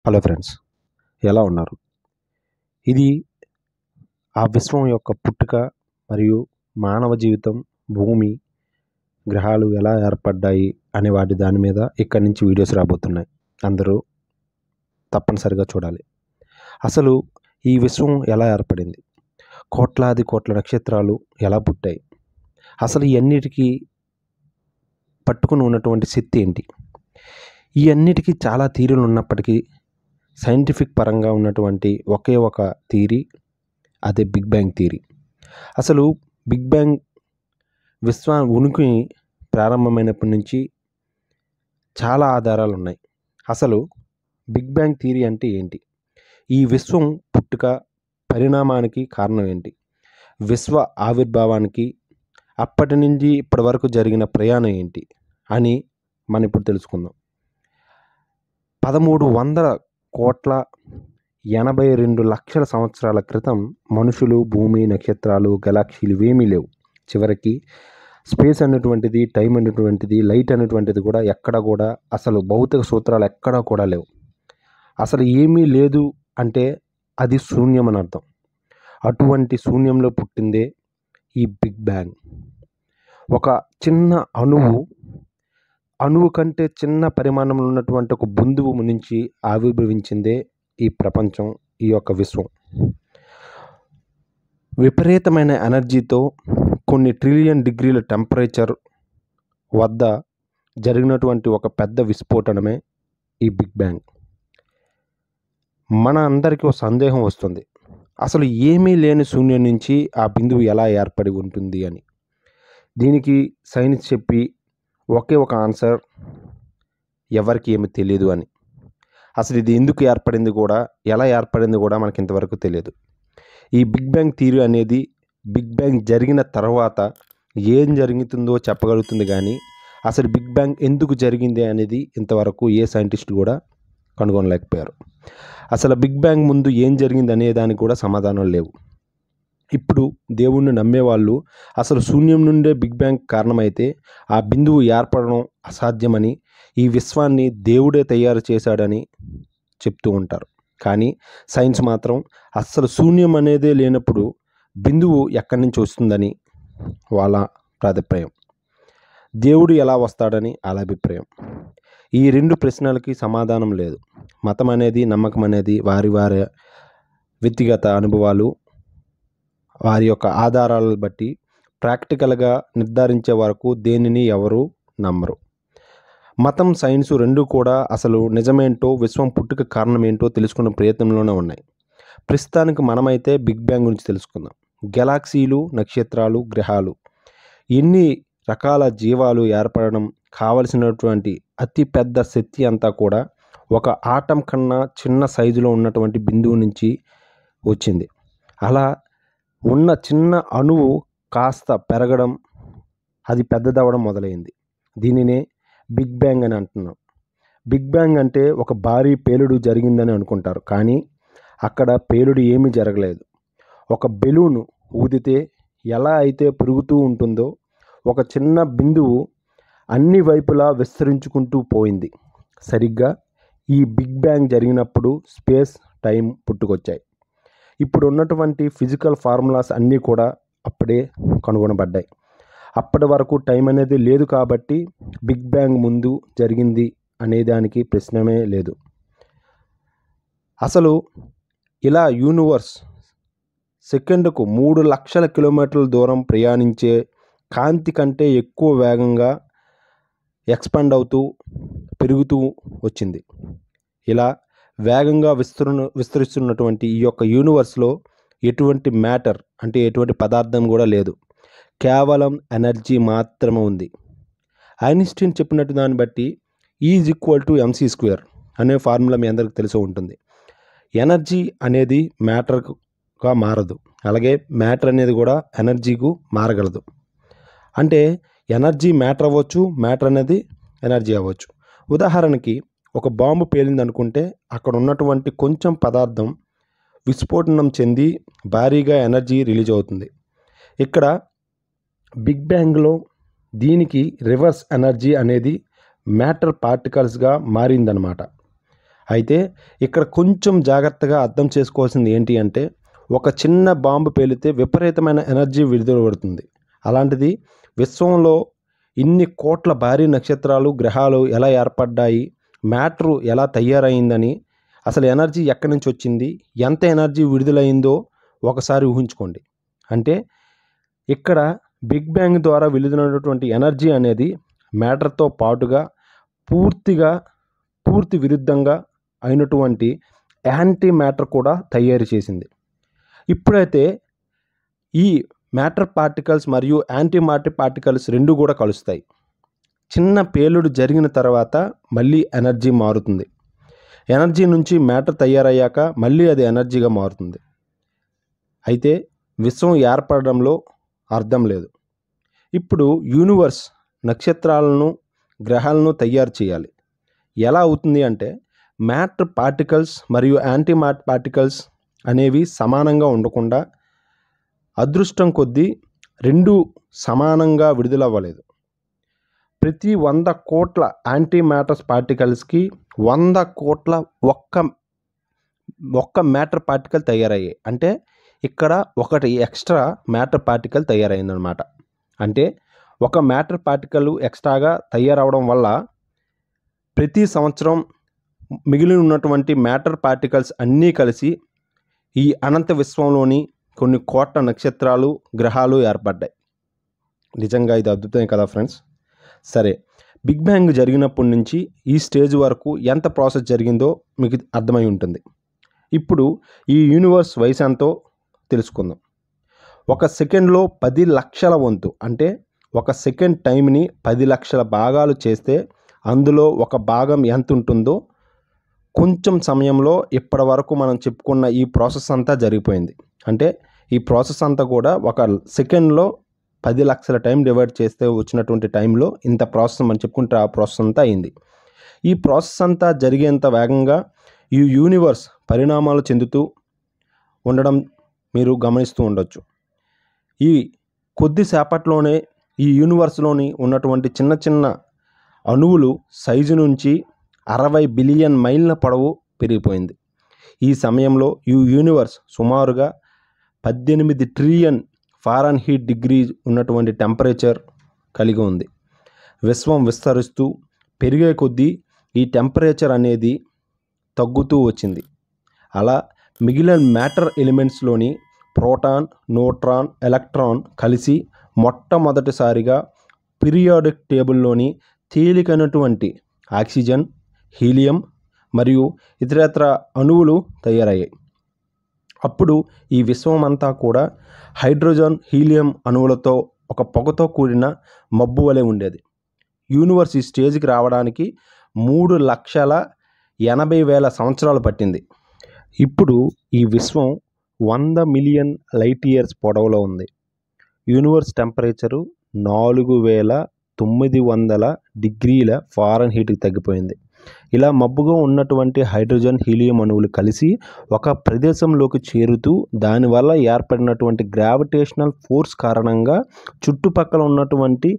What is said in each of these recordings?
Hello friends, ఎలా ఉన్నారు? ఇది ఆ విశ్వం యొక్క పుట్టుక మరియు మానవ జీవితం, భూమి, గ్రహాలు ఎలా ఏర్పడ్డాయి అనే దాని మీద ఇక్కడి నుంచి వీడియోస్ రాబోతున్నాయి. అందరూ తప్పనిసరిగా చూడాలి. అసలు ఈ విశ్వం ఎలా ఏర్పడింది? కోట్లాది కోట్ల నక్షత్రాలు ఎలా పుట్టాయి? అసలు ఇవన్నిటికీ పట్టుకుని ఉన్నటువంటి శక్తి ఏంటి? ఈ అన్నిటికీ చాలా థియరీలు ఉన్నప్పటికీ సైంటిఫిక్ పరంగా ఉన్నటువంటి ఒకే ఒక థియరీ, అదే బిగ్ బ్యాంగ్ థియరీ. అసలు బిగ్ బ్యాంగ్ ఉనికి ప్రారంభమైనప్పటి నుంచి చాలా ఆధారాలు ఉన్నాయి. అసలు బిగ్ బ్యాంగ్ థియరీ అంటే ఏంటి? ఈ విశ్వం పుట్టుక పరిణామానికి కారణం ఏంటి? విశ్వ ఆవిర్భావానికి అప్పటి నుంచి ఇప్పటి వరకు జరిగిన ప్రయాణం ఏంటి అని మనం ఇప్పుడు తెలుసుకుందాం. 1382 సంవత్సరాల క్రితం మనుషులు, భూమి, నక్షత్రాలు, గెలాక్సీలు ఇవేమీ లేవు. చివరికి స్పేస్ అనేటువంటిది, టైం అనేటువంటిది, లైట్ అనేటువంటిది కూడా ఎక్కడ కూడా అసలు భౌతిక సూత్రాలు ఎక్కడా కూడా లేవు. అసలు ఏమీ లేదు అంటే అది శూన్యం అని అర్థం. అటువంటి శూన్యంలో పుట్టిందే ఈ బిగ్ బ్యాంగ్. ఒక చిన్న అణువు కంటే చిన్న పరిమాణంలో ఉన్నటువంటి ఒక బిందువు నుంచి ఆవిర్భవించిందే ఈ ప్రపంచం, ఈ యొక్క విశ్వం. విపరీతమైన ఎనర్జీతో కొన్ని ట్రిలియన్ డిగ్రీల టెంపరేచర్ వద్ద జరిగినటువంటి ఒక పెద్ద విస్ఫోటనమే ఈ బిగ్ బ్యాంగ్. మన అందరికీ ఒక సందేహం వస్తుంది, అసలు ఏమీ లేని శూన్యం నుంచి ఆ బిందువు ఎలా ఏర్పడి ఉంటుంది అని. దీనికి సైన్స్ చెప్పి ఒకే ఒక ఆన్సర్, ఎవరికి ఏమి తెలియదు అని. అసలు ఇది ఎందుకు ఏర్పడింది కూడా, ఎలా ఏర్పడింది కూడా మనకి ఇంతవరకు తెలియదు. ఈ బిగ్ బ్యాంగ్ థియరీ అనేది బిగ్ బ్యాంగ్ జరిగిన తర్వాత ఏం జరుగుతుందో చెప్పగలుగుతుంది, కానీ అసలు బిగ్ బ్యాంగ్ ఎందుకు జరిగింది అనేది ఇంతవరకు ఏ సైంటిస్ట్ కూడా కనుగొనలేకపోయారు. అసలు బిగ్ బ్యాంగ్ ముందు ఏం జరిగింది అనే దానికి కూడా సమాధానం లేవు. ఇప్పుడు దేవుణ్ణి నమ్మేవాళ్ళు అసలు శూన్యం నుండే బిగ్ బ్యాంగ్ కారణమైతే ఆ బిందువు ఏర్పడడం అసాధ్యమని, ఈ విశ్వాన్ని దేవుడే తయారు చేశాడని చెప్తూ ఉంటారు. కానీ సైన్స్ మాత్రం అస్సలు శూన్యం అనేదే లేనప్పుడు బిందువు ఎక్కడి నుంచి వస్తుందని వాళ్ళ అభిప్రాయం. దేవుడు ఎలా వస్తాడని వాళ్ళ అభిప్రాయం. ఈ రెండు ప్రశ్నలకి సమాధానం లేదు. మతం అనేది, నమ్మకం అనేది వారి వ్యక్తిగత అనుభవాలు, వారి యొక్క ఆధారాలను బట్టి ప్రాక్టికల్గా నిర్ధారించే వరకు దేనిని ఎవరు నమ్మరు. మతం, సైన్సు రెండు కూడా అసలు నిజమేంటో, విశ్వం పుట్టుక కారణం ఏంటో తెలుసుకునే ప్రయత్నంలోనే ఉన్నాయి. ప్రస్తుతానికి మనమైతే బిగ్ బ్యాంగ్ గురించి తెలుసుకుందాం. గెలాక్సీలు, నక్షత్రాలు, గ్రహాలు, ఎన్ని రకాల జీవాలు ఏర్పడడం కావలసినటువంటి అతి పెద్ద శక్తి అంతా కూడా ఒక ఆటం కన్నా చిన్న సైజులో ఉన్నటువంటి బిందువు నుంచి వచ్చింది. అలా ఉన్న చిన్న అణువు కాస్త పెరగడం, అది పెద్దదవ్వడం మొదలైంది. దీనినే బిగ్ బ్యాంగ్ అని అంటున్నాం. బిగ్ బ్యాంగ్ అంటే ఒక భారీ పేలుడు జరిగిందని అనుకుంటారు, కానీ అక్కడ పేలుడు ఏమీ జరగలేదు. ఒక బెలూను ఊదితే ఎలా అయితే పెరుగుతూ ఉంటుందో ఒక చిన్న బిందువు అన్ని వైపులా విస్తరించుకుంటూ పోయింది. సరిగ్గా ఈ బిగ్ బ్యాంగ్ జరిగినప్పుడు స్పేస్, టైం పుట్టుకొచ్చాయి. ఇప్పుడు ఉన్నటువంటి ఫిజికల్ ఫార్ములాస్ అన్నీ కూడా అప్పుడే కనుగొనబడ్డాయి. అప్పటి వరకు టైం అనేది లేదు కాబట్టి బిగ్ బ్యాంగ్ ముందు జరిగింది అనేదానికి ప్రశ్నమే లేదు. అసలు ఇలా యూనివర్స్ సెకండ్కు 3 లక్షల కిలోమీటర్ల దూరం ప్రయాణించే కాంతి కంటే ఎక్కువ వేగంగా ఎక్స్పాండ్ అవుతూ పెరుగుతూ వచ్చింది. ఇలా వేగంగా విస్తరిస్తున్నటువంటి ఈ యొక్క యూనివర్స్లో ఎటువంటి మ్యాటర్ అంటే ఎటువంటి పదార్థం కూడా లేదు, కేవలం ఎనర్జీ మాత్రమే ఉంది. ఐన్స్టీన్ చెప్పినట్టు దాన్ని బట్టి E=mc² అనే ఫార్ములా మీ అందరికీ తెలిసి ఉంటుంది. ఎనర్జీ అనేది మ్యాటర్గా మారదు, అలాగే మ్యాటర్ అనేది కూడా ఎనర్జీకు మారగలదు. అంటే ఎనర్జీ మ్యాటర్ అవ్వచ్చు, మ్యాటర్ అనేది ఎనర్జీ అవ్వచ్చు. ఉదాహరణకి ఒక బాంబు పేలింది అనుకుంటే అక్కడ ఉన్నటువంటి కొంచెం పదార్థం విస్ఫోటనం చెంది భారీగా ఎనర్జీ రిలీజ్ అవుతుంది. ఇక్కడ బిగ్ బ్యాంగ్లో దీనికి రివర్స్ ఎనర్జీ అనేది మ్యాటర్ పార్టికల్స్గా మారిందనమాట. అయితే ఇక్కడ కొంచెం జాగ్రత్తగా అర్థం చేసుకోవాల్సింది ఏంటి అంటే, ఒక చిన్న బాంబు పేలితే విపరీతమైన ఎనర్జీ విడుదలపడుతుంది. అలాంటిది విశ్వంలో ఇన్ని కోట్ల భారీ నక్షత్రాలు, గ్రహాలు ఎలా ఏర్పడ్డాయి, మ్యాటరు ఎలా తయారైందని, అసలు ఎనర్జీ ఎక్కడి నుంచి వచ్చింది, ఎంత ఎనర్జీ విడుదలైందో ఒకసారి ఊహించుకోండి. అంటే ఇక్కడ బిగ్ బ్యాంగ్ ద్వారా విడుదలైనటువంటి ఎనర్జీ అనేది మ్యాటర్తో పాటుగా పూర్తి విరుద్ధంగా అయినటువంటి యాంటీ మ్యాటర్ కూడా తయారు చేసింది. ఇప్పుడైతే ఈ మ్యాటర్ పార్టికల్స్ మరియు యాంటీ మ్యాటర్ పార్టికల్స్ రెండు కూడా కలుస్తాయి. చిన్న పేలుడు జరిగిన తర్వాత మళ్ళీ ఎనర్జీ మారుతుంది. ఎనర్జీ నుంచి మ్యాటర్ తయారయ్యాక మళ్ళీ అది ఎనర్జీగా మారుతుంది. అయితే విశ్వం ఏర్పడడంలో అర్థం లేదు. ఇప్పుడు యూనివర్స్ నక్షత్రాలను, గ్రహాలను తయారు చేయాలి. ఎలా అవుతుంది అంటే, మ్యాటర్ పార్టికల్స్ మరియు యాంటీ మ్యాటర్ పార్టికల్స్ అనేవి సమానంగా ఉండకుండా అదృష్టం కొద్దీ రెండు సమానంగా విడుదలవ్వలేదు. ప్రతి 100 కోట్ల యాంటీ మ్యాటర్స్ పార్టికల్స్కి 100 కోట్ల ఒక్క మ్యాటర్ పార్టికల్ తయారయ్యాయి. అంటే ఇక్కడ ఒకటి ఎక్స్ట్రా మ్యాటర్ పార్టికల్ తయారైందనమాట. అంటే ఒక మ్యాటర్ పార్టికల్ ఎక్స్ట్రాగా తయారవడం వల్ల ప్రతి సంవత్సరం మిగిలి ఉన్నటువంటి మ్యాటర్ పార్టికల్స్ అన్నీ కలిసి ఈ అనంత విశ్వంలోని కొన్ని కోట్ల నక్షత్రాలు, గ్రహాలు ఏర్పడ్డాయి. నిజంగా ఇది అద్భుతమే కదా ఫ్రెండ్స్. సరే, బిగ్ బ్యాంగ్ జరిగినప్పటి నుంచి ఈ స్టేజ్ వరకు ఎంత ప్రాసెస్ జరిగిందో మీకు అర్థమై ఉంటుంది. ఇప్పుడు ఈ యూనివర్స్ వయసు ఎంతో తెలుసుకుందాం. ఒక సెకండ్లో 10 లక్షల వంతు, అంటే ఒక సెకండ్ టైంని 10 లక్షల భాగాలు చేస్తే అందులో ఒక భాగం ఎంత ఉంటుందో కొంచెం సమయంలో ఇప్పటి వరకు మనం చెప్పుకున్న ఈ ప్రాసెస్ అంతా జరిగిపోయింది. అంటే ఈ ప్రాసెస్ అంతా కూడా ఒక సెకండ్లో 10 లక్షల టైం డివైడ్ చేస్తే వచ్చినటువంటి టైంలో ఇంత ప్రాసెస్ మనం చెప్పుకుంటే ఆ ప్రాసెస్ అంతా అయింది. ఈ ప్రాసెస్ అంతా జరిగేంత వేగంగా ఈ యూనివర్స్ పరిణామాలు చెందుతూ ఉండడం మీరు గమనిస్తూ ఉండొచ్చు. ఈ కొద్దిసేపట్లోనే ఈ యూనివర్స్లోని ఉన్నటువంటి చిన్న చిన్న అణువులు సైజు నుంచి 60 బిలియన్ మైళ్ళ పొడవు పెరిగిపోయింది. ఈ సమయంలో ఈ యూనివర్స్ సుమారుగా 18 ట్రిలియన్ ఫారెన్హీట్ డిగ్రీ ఉన్నటువంటి టెంపరేచర్ కలిగి ఉంది. విశ్వం విస్తరిస్తూ పెరిగే కొద్దీ ఈ టెంపరేచర్ అనేది తగ్గుతూ వచ్చింది. అలా మిగిలిన మ్యాటర్ ఎలిమెంట్స్లోని ప్రోటాన్, న్యూట్రాన్, ఎలక్ట్రాన్ కలిసి మొట్టమొదటిసారిగా పీరియాడిక్ టేబుల్లోని తేలికైనటువంటి ఆక్సిజన్, హీలియం మరియు ఇతరత్ర అణువులు తయారయ్యాయి. అప్పుడు ఈ విశ్వం అంతా కూడా హైడ్రోజన్, హీలియం అణువులతో ఒక పొగతో కూడిన మబ్బు వలె ఉండేది. యూనివర్స్ ఈ స్టేజ్కి రావడానికి 3,80,000 సంవత్సరాలు పట్టింది. ఇప్పుడు ఈ విశ్వం 100 మిలియన్ లైట్ ఇయర్స్ పొడవులో ఉంది. యూనివర్స్ టెంపరేచరు 4,900 డిగ్రీల ఫారెన్హీట్కి తగ్గిపోయింది. ఇలా మబ్బుగా ఉన్నటువంటి హైడ్రోజన్, హీలియం అణువులు కలిసి ఒక ప్రదేశంలోకి చేరుతూ దానివల్ల ఏర్పడినటువంటి గ్రావిటేషనల్ ఫోర్స్ కారణంగా చుట్టుపక్కల ఉన్నటువంటి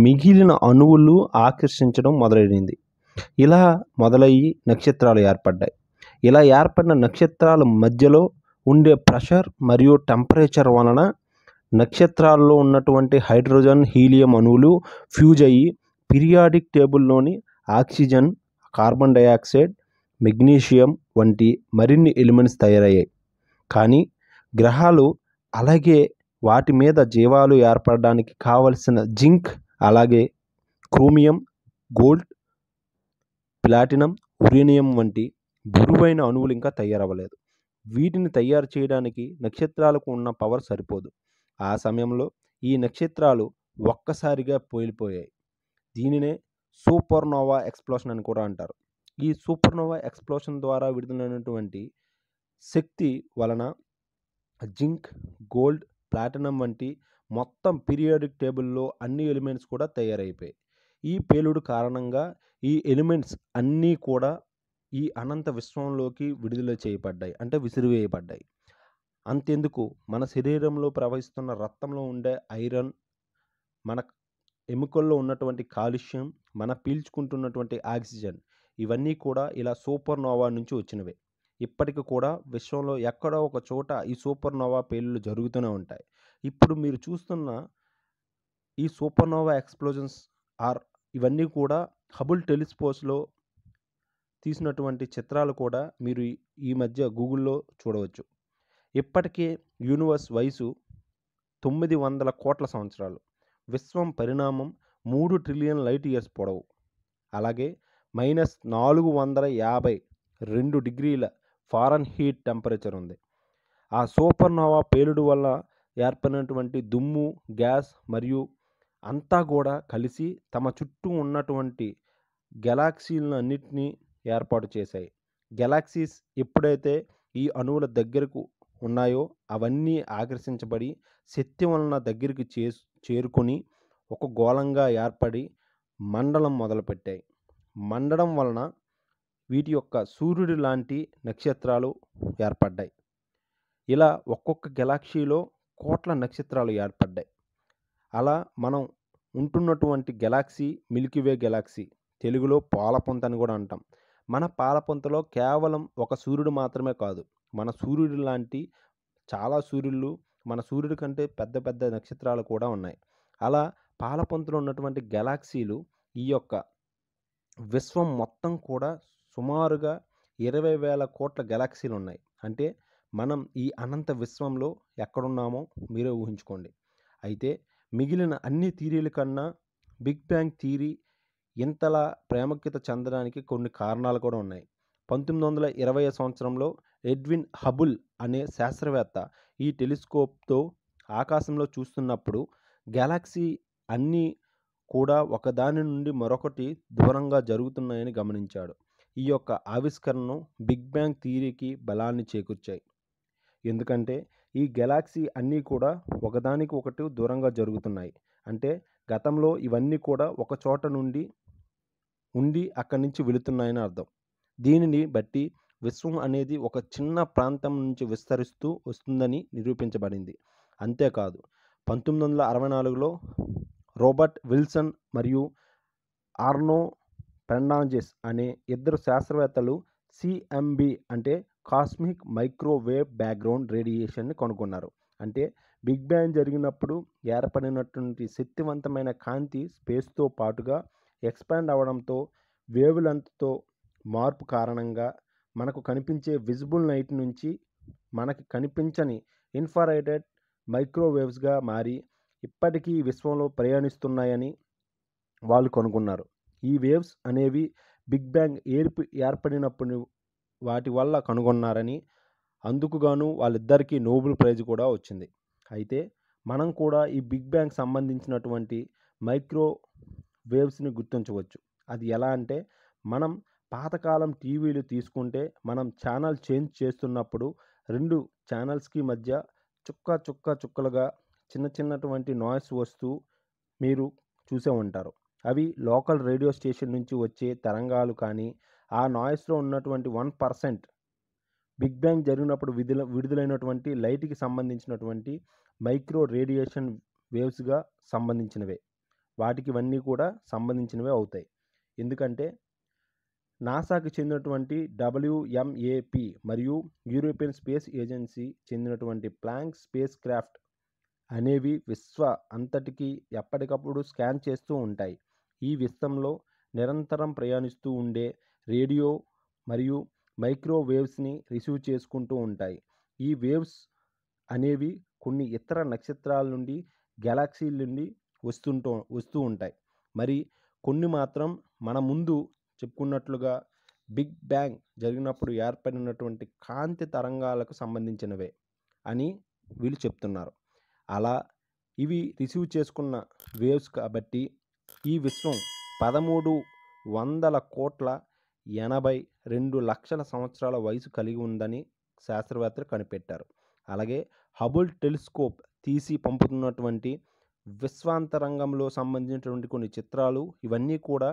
మిగిలిన అణువులు ఆకర్షించడం మొదలైంది. ఇలా మొదలయ్యి నక్షత్రాలు ఏర్పడ్డాయి. ఇలా ఏర్పడిన నక్షత్రాల మధ్యలో ఉండే ప్రెషర్ మరియు టెంపరేచర్ వలన నక్షత్రాల్లో ఉన్నటువంటి హైడ్రోజన్, హీలియం అణువులు ఫ్యూజ్ అయ్యి పీరియాడిక్ టేబుల్లోని ఆక్సిజన్, కార్బన్ డయాక్సైడ్, మెగ్నీషియం వంటి మరిన్ని ఎలిమెంట్స్ తయారయ్యాయి. కానీ గ్రహాలు, అలాగే వాటి మీద జీవాలు ఏర్పడడానికి కావలసిన జింక్, అలాగే క్రోమియం, గోల్డ్, ప్లాటినం, యురేనియం వంటి బరువైన అణువులు ఇంకా తయారవ్వలేదు. వీటిని తయారు చేయడానికి నక్షత్రాలకు ఉన్న పవర్ సరిపోదు. ఆ సమయంలో ఈ నక్షత్రాలు ఒక్కసారిగా పేలిపోయాయి. దీనినే సూపర్నోవా ఎక్స్ప్లోషన్ అని కూడా అంటారు. ఈ సూపర్నోవా ఎక్స్ప్లోషన్ ద్వారా విడుదలైనటువంటి శక్తి వలన జింక్, గోల్డ్, ప్లాటినం వంటి మొత్తం పీరియాడిక్ టేబుల్లో అన్ని ఎలిమెంట్స్ కూడా తయారైపోయాయి. ఈ పేలుడు కారణంగా ఈ ఎలిమెంట్స్ అన్నీ కూడా ఈ అనంత విశ్వంలోకి విడుదల చేయబడ్డాయి, అంటే విసిరివేయబడ్డాయి. అంతెందుకు, మన శరీరంలో ప్రవహిస్తున్న రక్తంలో ఉండే ఐరన్, మన ఎముకల్లో ఉన్నటువంటి కాల్షియం, మన పీల్చుకుంటున్నటువంటి ఆక్సిజన్, ఇవన్నీ కూడా ఇలా సూపర్ నోవా నుంచి వచ్చినవే. ఇప్పటికి కూడా విశ్వంలో ఎక్కడో ఒక చోట ఈ సూపర్ నోవా పేలుళ్ళు జరుగుతూనే ఉంటాయి. ఇప్పుడు మీరు చూస్తున్న ఈ సూపర్ నోవా ఎక్స్‌ప్లోజన్స్ ఆర్ ఇవన్నీ కూడా హబుల్ టెలిస్కోప్స్‌లో తీసినటువంటి చిత్రాలు కూడా మీరు ఈ మధ్య గూగుల్‌లో చూడవచ్చు. ఇప్పటికే యూనివర్స్ వయసు 900 కోట్ల సంవత్సరాలు. విశ్వం పరిణామం 3 ట్రిలియన్ లైట్ ఇయర్స్ పొడవు. అలాగే -452 డిగ్రీల ఫారెన్‌హీట్ టెంపరేచర్ ఉంది. ఆ సూపర్ నోవా పేలుడు వల్ల ఏర్పడినటువంటి దుమ్ము, గ్యాస్ మరియు అంతా కూడా కలిసి తమ చుట్టూ ఉన్నటువంటి గెలాక్సీలన్నిటిని ఏర్పాటు చేశాయి. గెలాక్సీస్ ఎప్పుడైతే ఈ అణువుల దగ్గరకు ఉన్నాయో అవన్నీ ఆకర్షించబడి శక్తి వలన దగ్గరికి చేరుకొని ఒక గోళంగా ఏర్పడి మండలం మొదలుపెట్టాయి. మండడం వలన వీటి యొక్క సూర్యుడి లాంటి నక్షత్రాలు ఏర్పడ్డాయి. ఇలా ఒక్కొక్క గెలాక్సీలో కోట్ల నక్షత్రాలు ఏర్పడ్డాయి. అలా మనం ఉంటున్నటువంటి గెలాక్సీ మిల్కీవే గెలాక్సీ. తెలుగులో పాలపుంత అని కూడా అంటాం. మన పాలపుంతలో కేవలం ఒక సూర్యుడు మాత్రమే కాదు, మన సూర్యుడి లాంటి చాలా సూర్యుళ్ళు, మన సూర్యుడి కంటే పెద్ద పెద్ద నక్షత్రాలు కూడా ఉన్నాయి. అలా పాలపుంతలో ఉన్నటువంటి గెలాక్సీలు ఈ యొక్క విశ్వం మొత్తం కూడా సుమారుగా 20,000 కోట్ల గెలాక్సీలు ఉన్నాయి. అంటే మనం ఈ అనంత విశ్వంలో ఎక్కడున్నామో మీరే ఊహించుకోండి. అయితే మిగిలిన అన్ని థియరీల కన్నా బిగ్ బ్యాంగ్ థియరీ ఇంతలా ప్రాముఖ్యత చెందడానికి కొన్ని కారణాలు కూడా ఉన్నాయి. 1920 సంవత్సరంలో ఎడ్విన్ హబుల్ అనే శాస్త్రవేత్త ఈ టెలిస్కోప్తో ఆకాశంలో చూస్తున్నప్పుడు గెలాక్సీ అన్నీ కూడా ఒకదాని నుండి మరొకటి దూరంగా జరుగుతున్నాయని గమనించాడు. ఈ యొక్క ఆవిష్కరణను బిగ్ బ్యాంగ్ థియరీకి బలాన్ని చేకూర్చాయి. ఎందుకంటే ఈ గెలాక్సీ అన్నీ కూడా ఒకదానికి ఒకటి దూరంగా జరుగుతున్నాయి. అంటే గతంలో ఇవన్నీ కూడా ఒక చోట నుండి ఉండి అక్కడి నుంచి వెళుతున్నాయని అర్థం. దీనిని బట్టి విశ్వం అనేది ఒక చిన్న ప్రాంతం నుంచి విస్తరిస్తూ వస్తుందని నిరూపించబడింది. అంతేకాదు 1964లో రాబర్ట్ విల్సన్ మరియు ఆర్నో పెర్నాంజెస్ అనే ఇద్దరు శాస్త్రవేత్తలు సిఎంబి అంటే కాస్మిక్ మైక్రోవేవ్ బ్యాక్గ్రౌండ్ రేడియేషన్ని కనుగొన్నారు. అంటే బిగ్ బ్యాంగ్ జరిగినప్పుడు ఏర్పడినటువంటి శక్తివంతమైన కాంతి స్పేస్తో పాటుగా ఎక్స్పాండ్ అవ్వడంతో వేవ్ లెంత్తో మార్పు కారణంగా మనకు కనిపించే విజిబుల్ లైట్ నుంచి మనకి కనిపించని ఇన్ఫ్రారెడ్ మైక్రోవేవ్స్గా మారి ఇప్పటికీ విశ్వంలో ప్రయాణిస్తున్నాయని వాళ్ళు కనుగొన్నారు. ఈ వేవ్స్ అనేవి బిగ్ బ్యాంగ్ ఏర్పడినప్పుడు వాటి వల్ల కనుగొన్నారని, అందుకుగాను వాళ్ళిద్దరికీ నోబెల్ ప్రైజ్ కూడా వచ్చింది. అయితే మనం కూడా ఈ బిగ్ బ్యాంగ్ సంబంధించినటువంటి మైక్రో వేవ్స్ని గుర్తించవచ్చు. అది ఎలా అంటే మనం పాతకాలం టీవీలు తీసుకుంటే మనం ఛానల్ చేంజ్ చేస్తున్నప్పుడు 2 ఛానల్స్కి మధ్య చుక్కలుగా చిన్నటువంటి నాయిస్ వస్తూ మీరు చూసే ఉంటారు. అవి లోకల్ రేడియో స్టేషన్ నుంచి వచ్చే తరంగాలు కానీ ఆ నాయిస్లో ఉన్నటువంటి 1% బిగ్ బ్యాంగ్ జరిగినప్పుడు విడుదలైనటువంటి లైట్కి సంబంధించినటువంటి మైక్రో రేడియేషన్ వేవ్స్గా సంబంధించినవే. వాటికి ఇవన్నీ కూడా సంబంధించినవే అవుతాయి. ఎందుకంటే నాసాకి చెందినటువంటి WMAP మరియు యూరోపియన్ స్పేస్ ఏజెన్సీ చెందినటువంటి ప్లాంక్ స్పేస్ క్రాఫ్ట్ అనేవి విశ్వ అంతటికి ఎప్పటికప్పుడు స్కాన్ చేస్తూ ఉంటాయి. ఈ విశ్వంలో నిరంతరం ప్రయాణిస్తూ ఉండే రేడియో మరియు మైక్రోవేవ్స్ని రిసీవ్ చేసుకుంటూ ఉంటాయి. ఈ వేవ్స్ అనేవి కొన్ని ఇతర నక్షత్రాల నుండి గెలాక్సీల నుండి వస్తూ ఉంటాయి. మరి కొన్ని మాత్రం మన ముందు చెప్పుకున్నట్లుగా బిగ్ బ్యాంగ్ జరిగినప్పుడు ఏర్పడినటువంటి కాంతి తరంగాలకు సంబంధించినవే అని వీళ్ళు చెప్తున్నారు. అలా ఇవి రిసీవ్ చేసుకున్న వేవ్స్ కాబట్టి ఈ విశ్వం 13,82 సంవత్సరాల వయసు కలిగి ఉందని శాస్త్రవేత్తలు కనిపెట్టారు. అలాగే హబుల్ టెలిస్కోప్ తీసి పంపుతున్నటువంటి విశ్వాంతరంగంలో సంబంధించినటువంటి కొన్ని చిత్రాలు ఇవన్నీ కూడా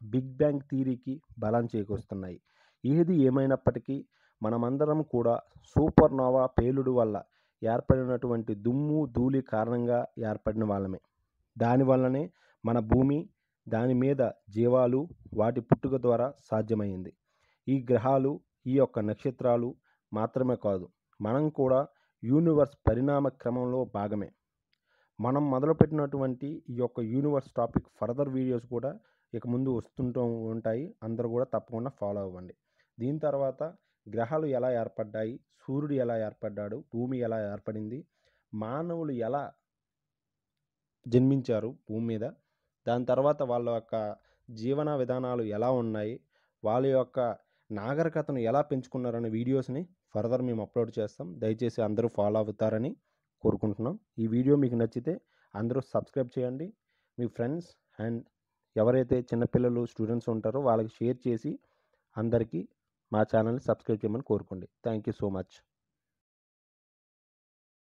బిగ్ బ్యాంగ్ థియరీకి బలం చేకూరుస్తున్నాయి. ఏది ఏమైనప్పటికీ మనమందరం కూడా సూపర్ నోవా పేలుడు వల్ల ఏర్పడినటువంటి దుమ్ము ధూళి కారణంగా ఏర్పడిన వాళ్ళమే. దానివల్లనే మన భూమి దాని మీద జీవాలు వాటి పుట్టుక ద్వారా సాధ్యమైంది. ఈ గ్రహాలు, ఈ యొక్క నక్షత్రాలు మాత్రమే కాదు, మనం కూడా యూనివర్స్ పరిణామ క్రమంలో భాగమే. మనం మొదలుపెట్టినటువంటి ఈ యొక్క యూనివర్స్ టాపిక్ ఫర్దర్ వీడియోస్ కూడా ఇక ముందు వస్తుంటూ ఉంటాయి. అందరూ కూడా తప్పకుండా ఫాలో అవ్వండి. దీని తర్వాత గ్రహాలు ఎలా ఏర్పడ్డాయి, సూర్యుడు ఎలా ఏర్పడ్డాడు, భూమి ఎలా ఏర్పడింది, మానవులు ఎలా జన్మించారు భూమి మీద, దాని తర్వాత వాళ్ళ యొక్క జీవన విధానాలు ఎలా ఉన్నాయి, వాళ్ళ యొక్క నాగరికతను ఎలా పెంచుకున్నారనే వీడియోస్ని ఫర్దర్ మేము అప్లోడ్ చేస్తాం. దయచేసి అందరూ ఫాలో అవుతారని కోరుకుంటున్నాం. ఈ వీడియో మీకు నచ్చితే అందరూ సబ్స్క్రైబ్ చేయండి. మీ ఫ్రెండ్స్ అండ్ ఎవరైతే చిన్నపిల్లలు స్టూడెంట్స్ ఉంటారో వాళ్ళకి షేర్ చేసి అందరికీ మా ఛానల్ని సబ్స్క్రైబ్ చేయమని కోరుకోండి. Thank you so much.